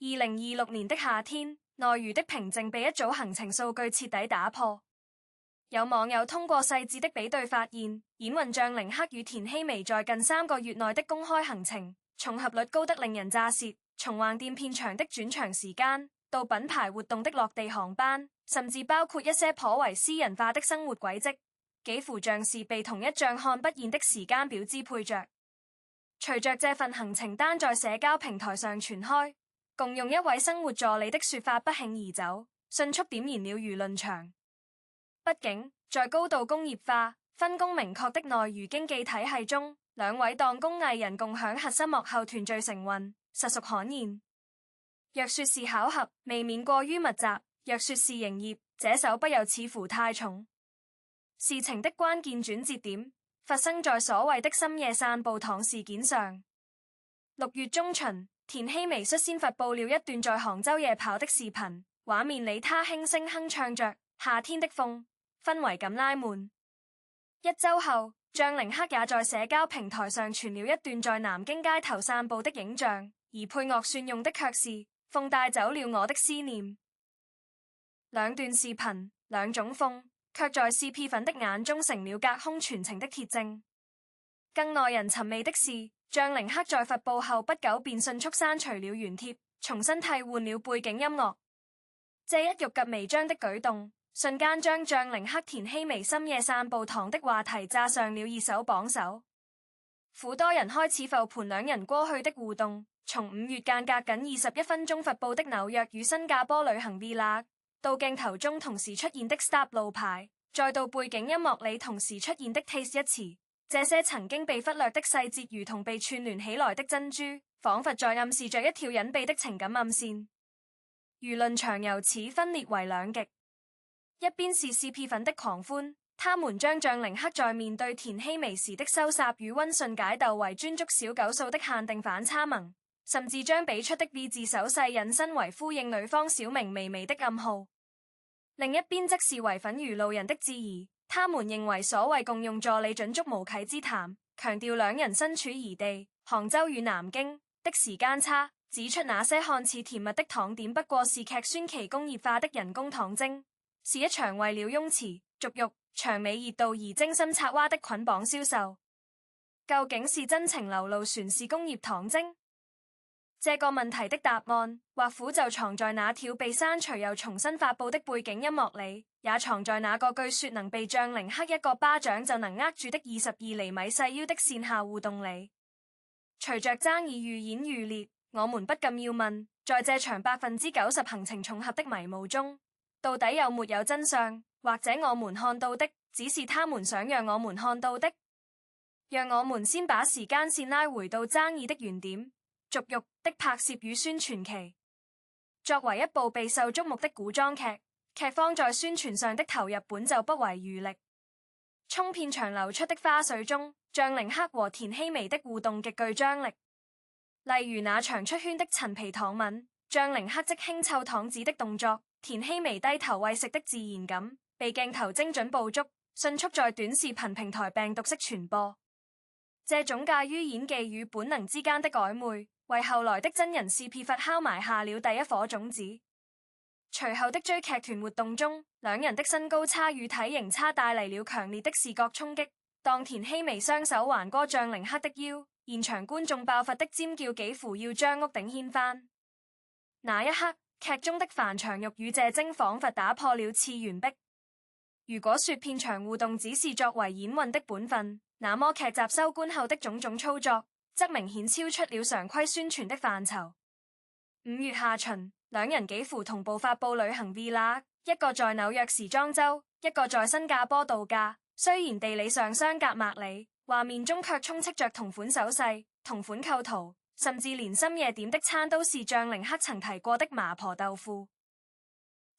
2026年的夏天，內娛的平靜被一組行程數據徹底打破。有網友通過細緻的比對發現，演運將凌克與田曦薇在近3個月內的公開行程，重合率高得令人咋舌。從橫店片場的轉場時間，到品牌活動的落地航班，甚至包括一些頗為私人化的生活軌跡，幾乎像是被同一像看不厭的時間表支配着。隨着這份行程單在社交平台上傳開，共用一位生活助理的說法不脛而走，迅速點燃了輿論場。畢竟，在高度工業化、分工明確的內娛經紀體系中，兩位當紅藝人共享核心幕後團聚成運，實屬罕見。若說是巧合，未免過於密集；若說是營業，這手不又似乎太重。事情的關鍵轉折點發生在所謂的深夜散步堂事件上。6月中旬，田曦薇率先發布了一段在杭州夜跑的視頻，畫面裡她輕聲哼唱着《夏天的風》，氛圍感拉滿。一周後，張凌克也在社交平台上傳了一段在南京街頭散步的影像，而配樂算用的卻是《風帶走了我的思念》。兩段視頻，兩種風，卻在 CP 粉的眼中成了隔空傳情的鐵證。更耐人尋味的是，張凌克在發布後不久便迅速刪除了原貼，重新替換了背景音樂。這一欲及眉張的舉動，瞬間將張凌克田曦薇深夜散步堂的話題炸上了熱搜榜首。苦多人開始復盤兩人過去的互動，從5月間隔僅21分鐘發布的紐約與新加坡旅行 Vlog， 到鏡頭中同時出現的 Stop 路牌，再到背景音樂裡同時出現的 Taste 一詞，這些曾經被忽略的細節如同被串聯起來的珍珠，仿佛在暗示着一條隱秘的情感暗線。輿論場由此分裂為兩極，一邊是 CP 粉的狂歡，他們將張凌克在面對田曦薇時的收斂與溫順解讀為專捉小狗數的限定反差萌，甚至將比出的 V 字手勢引申為呼應女方小明微微的暗號。另一邊則是唯粉如路人的質疑，他們認為所謂共用助理準屬無稽之談，強調兩人身處異地，杭州與南京的時間差，指出那些看似甜蜜的糖點不過是劇宣期工業化的人工糖精，是一場為了擁持、逐欲、長尾熱度而精心策劃的捆綁銷售。究竟是真情流露船是工業糖精？這個問題的答案，或許就藏在那條被刪除又重新發布的背景音樂裡，也藏在那個據說能被張凌克一個巴掌就能握住的22厘米細腰的線下互動裡。隨着爭議愈演愈烈，我們不禁要問，在這場90%行程重合的迷霧中，到底有沒有真相？或者我們看到的，只是他們想讓我們看到的？讓我們先把時間線拉回到爭議的原點。《逐欲》的拍攝與宣傳期，作為一部備受矚目的古裝劇，劇方在宣傳上的投入本就不遺餘力。衝片場流出的花絮中，張凌克和田曦薇的互動極具張力。例如那場出圈的陳皮糖吻，張凌克即輕湊糖紙的動作，田曦薇低頭餵食的自然感，被鏡頭精準捕捉，迅速在短視頻平台病毒式傳播。這種介於演技與本能之間的曖昧，為後來的真人 CP 發酵埋下了第一顆種子。隨後的追劇團活動中，兩人的身高差與體型差帶嚟了強烈的視覺衝擊。當田曦薇雙手環過張凌克的腰，現場觀眾爆發的尖叫幾乎要將屋頂掀翻。那一刻，劇中的樊長玉與謝晶仿佛打破了次元壁。如果說片場互動只是作為演運的本分，那麼劇集收官後的種種操作，則明顯超出了常規宣傳的範疇。5月下旬，兩人幾乎同步發布旅行 Vlog， 一個在紐約時裝周，一個在新加坡度假。雖然地理上相隔萬里，畫面中卻充斥着同款手勢、同款構圖，甚至連深夜點的餐都是張凌克曾提過的麻婆豆腐。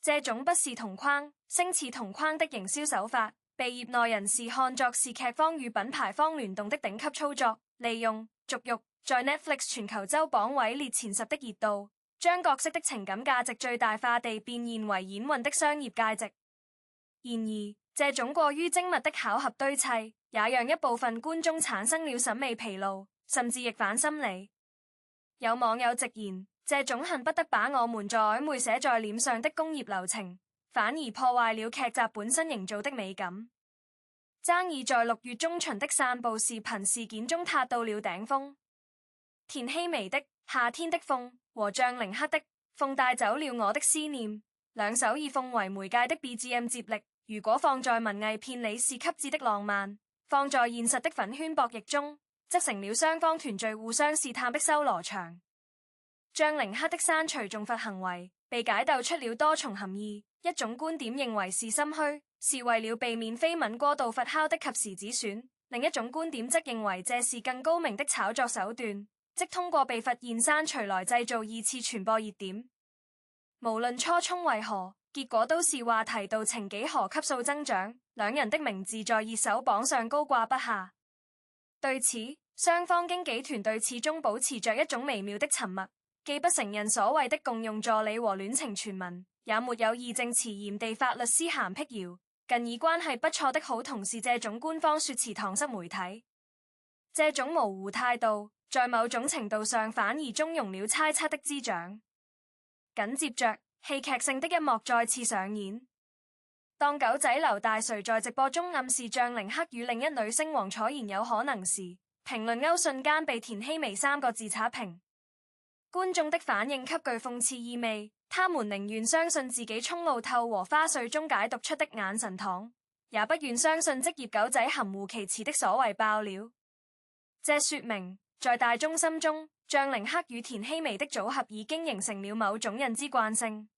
這種不是同框，聲似同框的營銷手法，被業內人士看作是劇方與品牌方聯動的頂級操作，利用《逐欲》在 Netflix 全球週榜位列前10的熱度，將角色的情感價值最大化地變現為演運的商業價值。然而，這種過於精密的巧合堆砌，也讓一部分觀眾產生了審美疲勞，甚至逆反心理。有網友直言，這種恨不得把我們在曖昧寫在臉上的工業流程，反而破壞了劇集本身營造的美感。爭議在6月中旬的散步視頻事件中達到了頂峰。田曦薇的《夏天的風》和張凌克的《風帶走了我的思念》，兩首以風為媒介的 BGM 接力，如果放在文藝片裡是給智的浪漫，放在現實的粉圈博弈中，則成了雙方團聚互相試探的修羅場。張凌克的刪除重罰行為被解構出了多重含義，一種觀點認為是心虛，是為了避免緋聞過度發酵的及時止損；另一種觀點則認為這是更高明的炒作手段，即通過被發現刪除來製造二次傳播熱點。無論初衷為何，結果都是話題度呈幾何級數增長，兩人的名字在熱搜榜上高掛不下。對此，雙方經紀團隊始終保持着一種微妙的沉默，既不承認所謂的共用助理和戀情傳聞，也沒有義正辭嚴地發律師函闢謠，更以關係不錯的好同事這種官方說辭搪塞媒體。這種模糊態度在某種程度上反而縱容了猜測的滋長。緊接着，戲劇性的一幕再次上演。當狗仔劉大誰在直播中暗示張凌克與另一女星黃楚妍有可能時，評論勾瞬間被田曦薇3個字刷屏。觀眾的反應給具諷刺意味，他們寧願相信自己從路透和花絮中解讀出的眼神糖，也不願相信職業狗仔含糊其辭的所謂爆料。這說明，在大眾心中，張凌克與田曦薇的組合已經形成了某種認知慣性。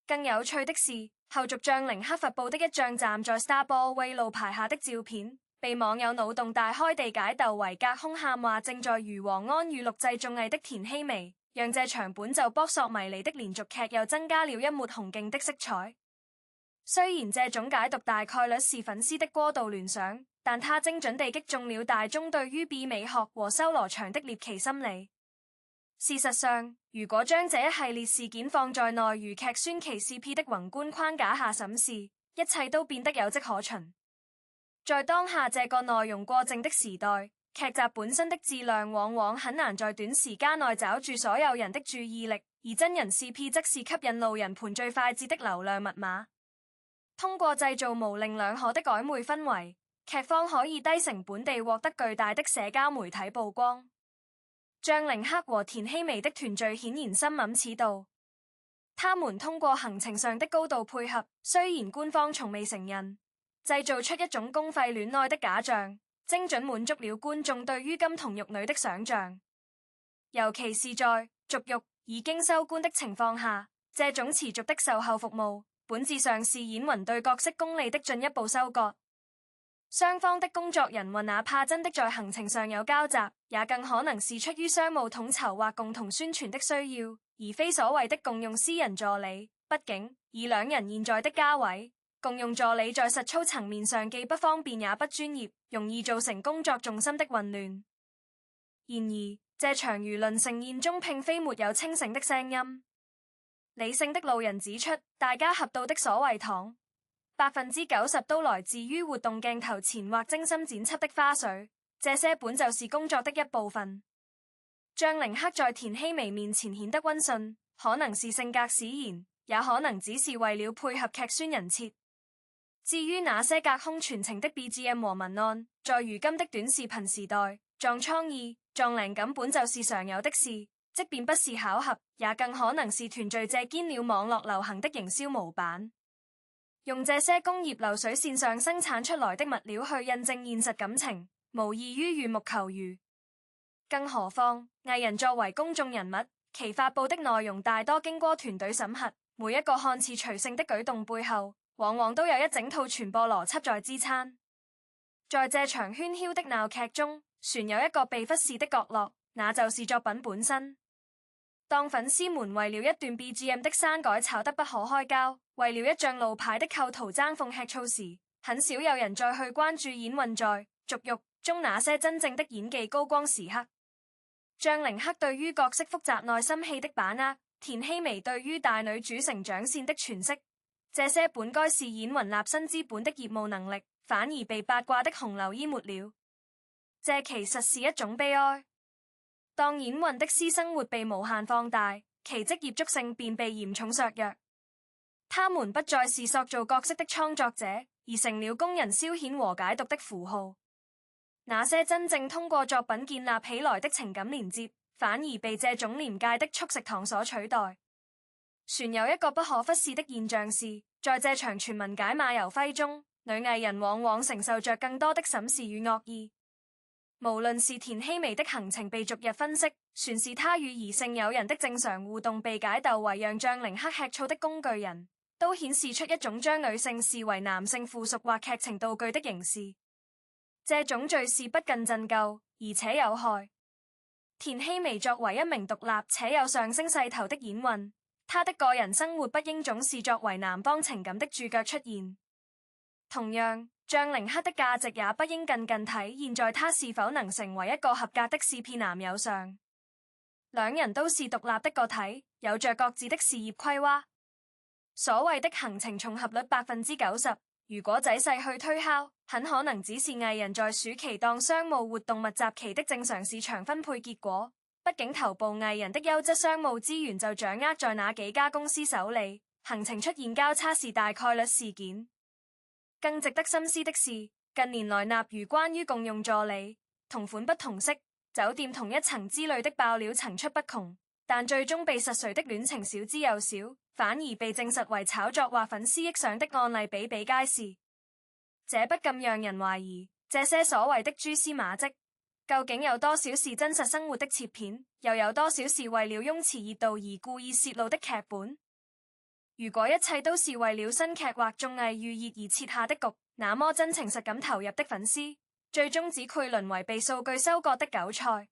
更有趣的是，後續張凌克發布的一張站在 Starboy 路牌下的照片，被網友腦洞大開地解讀為隔空喊話正在如黃安宇錄製綜藝的田曦薇，讓這場本就撲朔迷離的連續劇又增加了一抹紅勁的色彩。雖然這種解讀大概率是粉絲的過度聯想，但它精準地擊中了大眾對於 B 美學和修羅場的獵奇心理。事實上，如果將這一系列事件放在內娛劇宣奇 CP 的宏觀框架下審視，一切都變得有跡可循。在當下這個內容過剩的時代，劇集本身的質量往往很難在短時間內抓住所有人的注意力，而真人 CP 則是吸引路人盤最快捷的流量密碼。通過製造模棱兩可的曖昧氛圍，劇方可以低成本地獲得巨大的社交媒體曝光。張凌克和田曦薇的團聚顯然深諳此道，他們通過行程上的高度配合，雖然官方從未承認，製造出一種公費戀愛的假象，精準滿足了觀眾對於金童玉女的想象。尤其是在續育已經收官的情況下，這種持續的售後服務，本質上是演員對角色功力的進一步收割。雙方的工作人或哪怕真的在行程上有交集，也更可能是出於商務統籌或共同宣傳的需要，而非所謂的共用私人助理。畢竟以兩人現在的價位，共用助理在實操層面上既不方便也不專業，容易造成工作重心的混亂。然而，這場輿論盛宴中並非沒有清醒的聲音。理性的路人指出，大家合到的所謂糖，90%都來自於活動鏡頭前或精心剪輯的花絮，這些本就是工作的一部分。張凌克在田曦薇面前顯得溫順，可能是性格使然，也可能只是為了配合劇宣人設。至於那些隔空傳情的 BGM 和文案，在如今的短視頻時代，撞創意、撞靈感本就是常有的事，即便不是巧合，也更可能是團聚借堅了網絡流行的營銷模板。用這些工業流水線上生產出來的物料去印證現實感情，無異於緣木求魚。更何況，藝人作為公眾人物，其發佈的內容大多經過團隊審核，每一個看似隨性的舉動背後，往往都有一整套傳播邏輯在支撐。在這場喧囂的鬧劇中，船有一個被忽視的角落，那就是作品本身。當粉絲們為了一段 BGM 的刪改吵得不可開交，為了一張路牌的構圖爭風吃醋時，很少有人再去關注演員在續育中那些真正的演技高光時刻。張凌克對於角色複雜內心戲的把握，田曦薇對於大女主成長線的詮釋，這些本該是演員立身之本的業務能力，反而被八卦的洪流淹沒了。這其實是一種悲哀。當演運的私生活被無限放大，其職業屬性便被嚴重削弱。他們不再是塑造角色的創作者，而成了供人消遣和解讀的符號。那些真正通過作品建立起來的情感連接，反而被這種廉價的速食堂所取代。船有一個不可忽視的現象是，在這場全民解碼遊揮中，女藝人往往承受着更多的審視與惡意。無論是田曦薇的行程被逐日分析，船是她與異性友人的正常互動被解構為讓將領克吃醋的工具人，都顯示出一種將女性視為男性附屬或劇情道具的形式。這種敘事不僅陳舊，而且有害。田曦薇作為一名獨立且有上升勢頭的演員，她的個人生活不應總是作為男方情感的主角出現。同樣，將領克的價值也不應僅僅體現在他是否能成為一個合格的CP男友上。兩人都是獨立的個體，有着各自的事業規劃。所謂的行程重合率90%，如果仔細去推敲，很可能只是藝人在暑期檔商務活動密集期的正常市場分配結果。畢竟頭部藝人的優質商務資源就掌握在那幾家公司手裏，行程出現交叉是大概率事件。更值得深思的是，近年來納如關於共用助理、同款不同色、酒店同一層之類的爆料層出不窮，但最終被實錘的戀情少之又少，反而被證實為炒作或粉絲臆想的案例比比皆是。這不禁讓人懷疑，這些所謂的蛛絲馬跡，究竟有多少是真實生活的切片，又有多少是為了擁持熱度而故意洩露的劇本？如果一切都是為了新劇或綜藝預熱而設下的局，那麼真情實感投入的粉絲，最終只會淪為被數據收割的韭菜。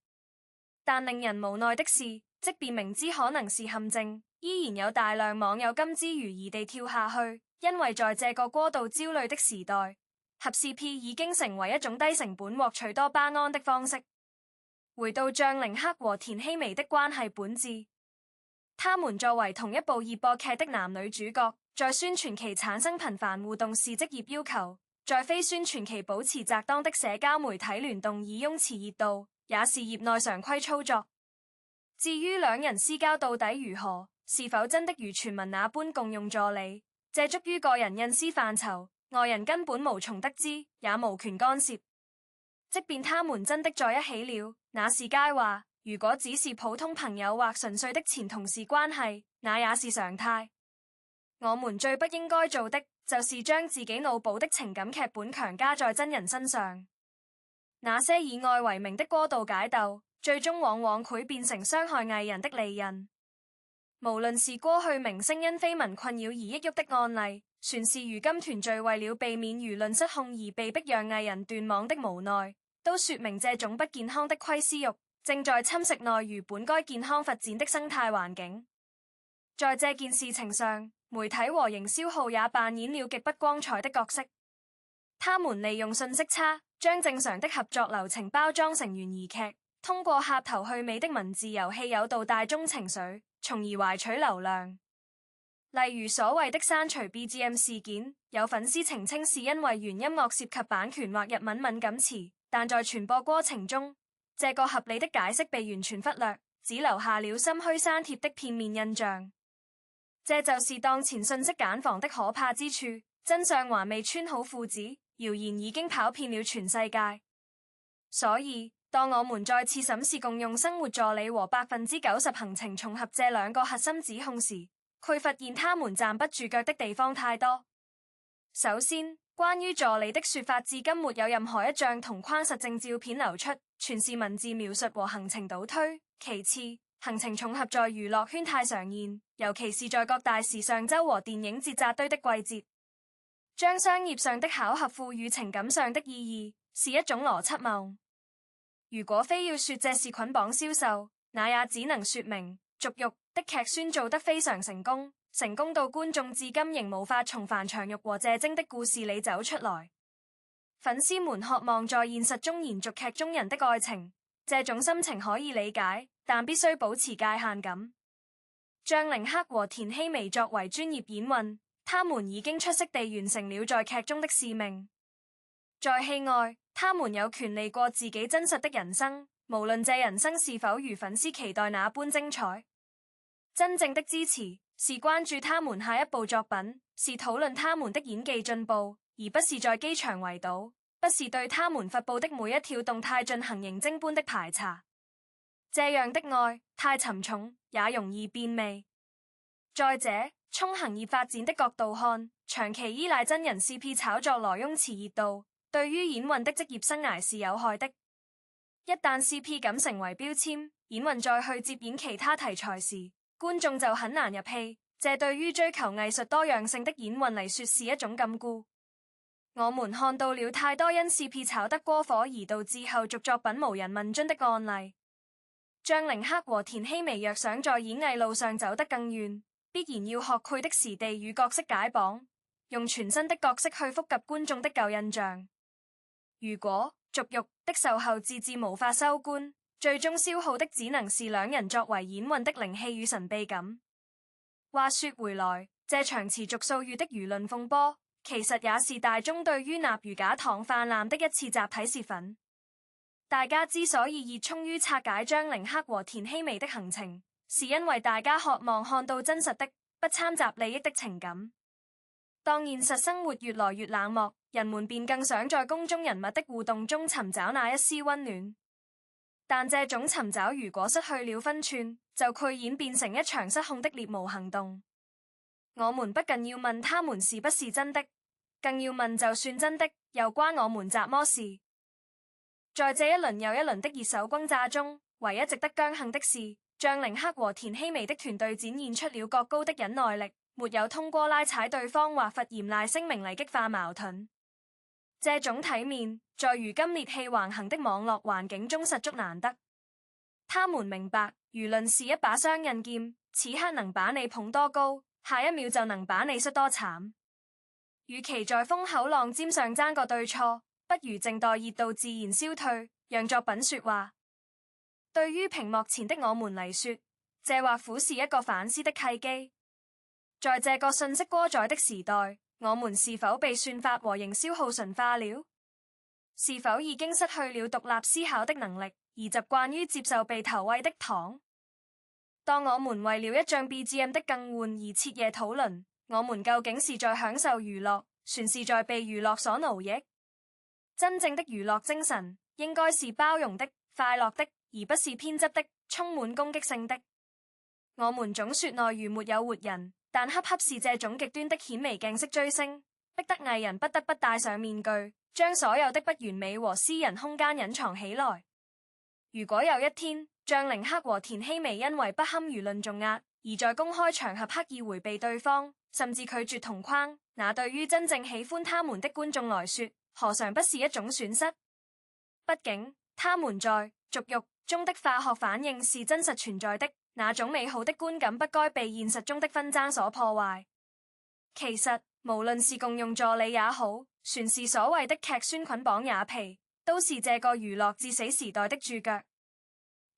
但令人無奈的是，即便明知可能是陷阱，依然有大量網友甘之如飴地跳下去，因為在這個過度焦慮的時代，合 CP 已經成為一種低成本獲取多巴胺的方式。回到將領克和田曦薇的關係本質，他們作為同一部熱播劇的男女主角，在宣傳期產生頻繁互動是職業要求，在非宣傳期保持適當的社交媒體聯動以擁持熱度，也是業內常規操作。至於兩人私交到底如何，是否真的如傳聞那般共用助理，這屬於個人隱私範疇，外人根本無從得知，也無權干涉。即便他們真的在一起了，那是佳話。如果只是普通朋友或純粹的前同事關係，那也是常態。我們最不應該做的，就是將自己腦補的情感劇本強加在真人身上。那些以愛為名的過度解鬥，最終往往會變成傷害藝人的利刃。無論是過去明星因緋聞困擾而抑鬱的案例，船是如今團聚為了避免輿論失控而被迫讓藝人斷網的無奈，都說明這種不健康的窺私慾正在侵蝕內娛本該健康發展的生態環境。在這件事情上，媒體和營銷號也扮演了極不光彩的角色。他們利用信息差，將正常的合作流程包裝成懸疑劇，通過掐頭去尾的文字遊戲誘導大眾情緒，從而懷取流量。例如所謂的刪除 BGM 事件，有粉絲澄清是因為原音樂涉及版權或日文敏感詞，但在傳播過程中，這個合理的解釋被完全忽略，只留下了心虛刪帖的片面印象。這就是當前信息繭房的可怕之處，真相還未穿好褲子，謠言已經跑遍了全世界。所以，當我們再次審視共用生活助理和90%行程重合這兩個核心指控時，卻發現他們站不住腳的地方太多。首先，關於助理的說法至今沒有任何一張同框實證照片流出，全是文字描述和行程倒推。其次，行程重合在娛樂圈太常見，尤其是在各大時尚週和電影節紮堆的季節，將商業上的巧合賦予情感上的意義，是一種邏輯謬。如果非要說這是捆綁銷售，那也只能說明《續肉》的劇宣做得非常成功，成功到觀眾至今仍無法從樊長玉和謝晶的故事裡走出來。粉絲們渴望在現實中延續劇中人的愛情，這種心情可以理解，但必須保持界限感。將領克和田曦薇作為專業演員，他們已經出色地完成了在劇中的使命。在戲外，他們有權利過自己真實的人生，無論這人生是否如粉絲期待那般精彩。真正的支持是關注他們下一部作品，是討論他們的演技進步，而不是在機場圍堵，不是對他們發布的每一條動態進行刑偵般的排查。這樣的愛太沉重，也容易變味。再者，從行業發展的角度看，長期依賴真人 CP 炒作來擁持熱度，對於演運的職業生涯是有害的。一旦 CP 感成為標籤，演運再去接演其他題材時，觀眾就很難入戲。這對於追求藝術多樣性的演運嚟說是一種禁錮。我們看到了太多因 CP 炒得過火而導致後續作品無人問津的案例。張凌克和田曦薇若想在演藝路上走得更遠，必然要學佢的時地與角色解綁，用全新的角色去復及觀眾的舊印象。如果續育的售後自致無法收官，最終消耗的只能是兩人作為演運的靈氣與神秘感。話說回來，這場持續數月的輿論風波，其實也是大眾對於納如假糖泛濫的一次集體洩憤。大家之所以熱衷於拆解張凌克和田曦薇的行程，是因為大家渴望看到真實的、不摻雜利益的情感。當現實生活越來越冷漠，人們便更想在公眾人物的互動中尋找那一絲溫暖。但這種尋找如果失去了分寸，就會演變成一場失控的獵巫行動。我們不僅要問他們是不是真的，更要問就算真的，又關我們什麼事？在這一輪又一輪的熱搜轟炸中，唯一值得姜幸的是，張凌克和田曦薇的團隊展現出了極高的忍耐力，沒有通過拉踩對方或發嚴厲聲明嚟激化矛盾。這種體面，在如今戾氣橫行的網絡環境中實屬難得。他們明白，輿論是一把雙刃劍，此刻能把你捧多高，下一秒就能把你摔多慘。與其在風口浪尖上爭個對錯，不如靜待熱度自然消退，讓作品說話。對於屏幕前的我們來說，這或許是一個反思的契機。在這個信息過載的時代，我們是否被算法和營銷耗馴化了？是否已經失去了獨立思考的能力，而習慣於接受被投餵的糖？當我們為了一張 BGM 的更換而徹夜討論，我們究竟是在享受娛樂，還是在被娛樂所奴役？真正的娛樂精神應該是包容的、快樂的，而不是偏執的、充滿攻擊性的。我們總說內娛沒有活人，但恰恰是這種極端的顯微鏡式追星，逼得藝人不得不戴上面具，將所有的不完美和私人空間隱藏起來。如果有一天，張凌克和田曦薇因為不堪輿論重壓，而在公開場合刻意迴避對方，甚至拒絕同框，那對於真正喜歡他們的觀眾來說，何嘗不是一種損失？畢竟，他們在續育中的化學反應是真實存在的，那種美好的觀感不該被現實中的紛爭所破壞。其實，無論是共用助理也好，還是所謂的劇宣捆綁也皮，都是這個娛樂至死時代的注腳。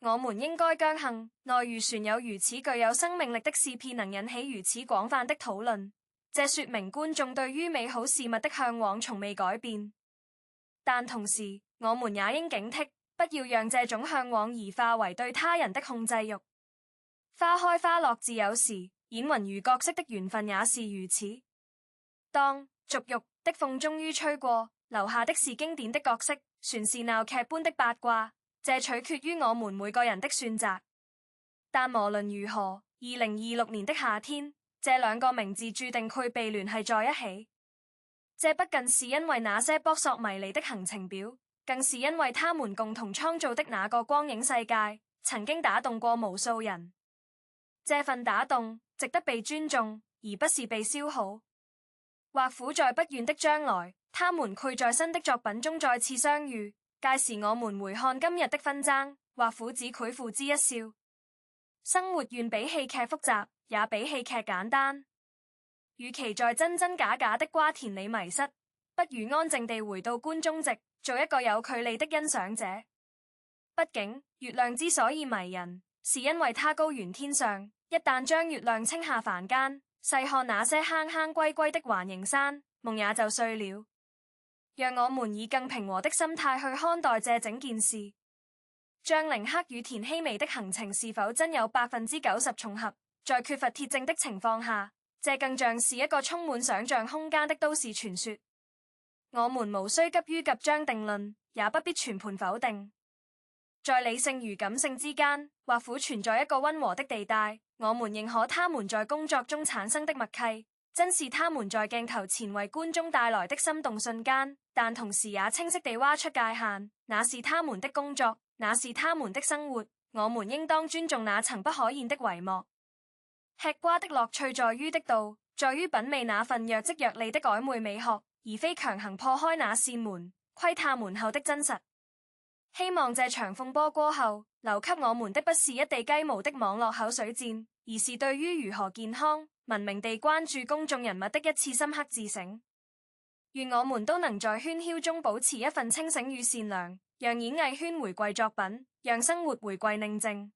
我們應該姜幸內娛船有如此具有生命力的 CP 能引起如此廣泛的討論，這說明觀眾對於美好事物的向往從未改變。但同時，我們也應警惕，不要讓這種向往移化為對他人的控制欲。花開花落自有時，演芸如角色的緣分也是如此。當續育的風終於吹過，留下的是經典的角色，全是鬧劇般的八卦。這取決於我們每個人的選擇。但無論如何，2026年的夏天，這兩個名字注定會被聯繫在一起。這不僅是因為那些撲朔迷離的行程表，更是因為他們共同創造的那個光影世界，曾經打動過無數人。這份打動值得被尊重，而不是被消耗。或許在不遠的將來，他們會在新的作品中再次相遇。屆時我們回看今日的紛爭，或許只會付之一笑。生活遠比戲劇複雜，也比戲劇簡單。與其在真真假假的瓜田裏迷失，不如安靜地回到觀眾席，做一個有距離的欣賞者。畢竟月亮之所以迷人，是因為它高懸天上，一旦將月亮稱下凡間，細看那些坑坑龜龜的環形山，夢也就碎了。讓我們以更平和的心態去看待這整件事。張凌克與田希薇的行程是否真有90%重合？在缺乏鐵證的情況下，這更像是一個充滿想象空間的都市傳說。我們無需急於急將定論，也不必全盤否定。在理性與感性之間，或苦存在一個溫和的地帶。我們認可他們在工作中產生的默契，真是他們在鏡頭前為觀眾帶來的心動瞬間，但同時也清晰地劃出界限，那是他們的工作，那是他們的生活，我們應當尊重那層不可言的帷幕。吃瓜的樂趣在於的度，在於品味那份若即若離的曖昧美學，而非強行破開那扇門，窺探門後的真實。希望這場風波過後，留給我們的不是一地雞毛的網絡口水戰，而是對於如何健康、文明地關注公眾人物的一次深刻自省。願我們都能在喧囂中保持一份清醒與善良，讓演藝圈回歸作品，讓生活回歸寧靜。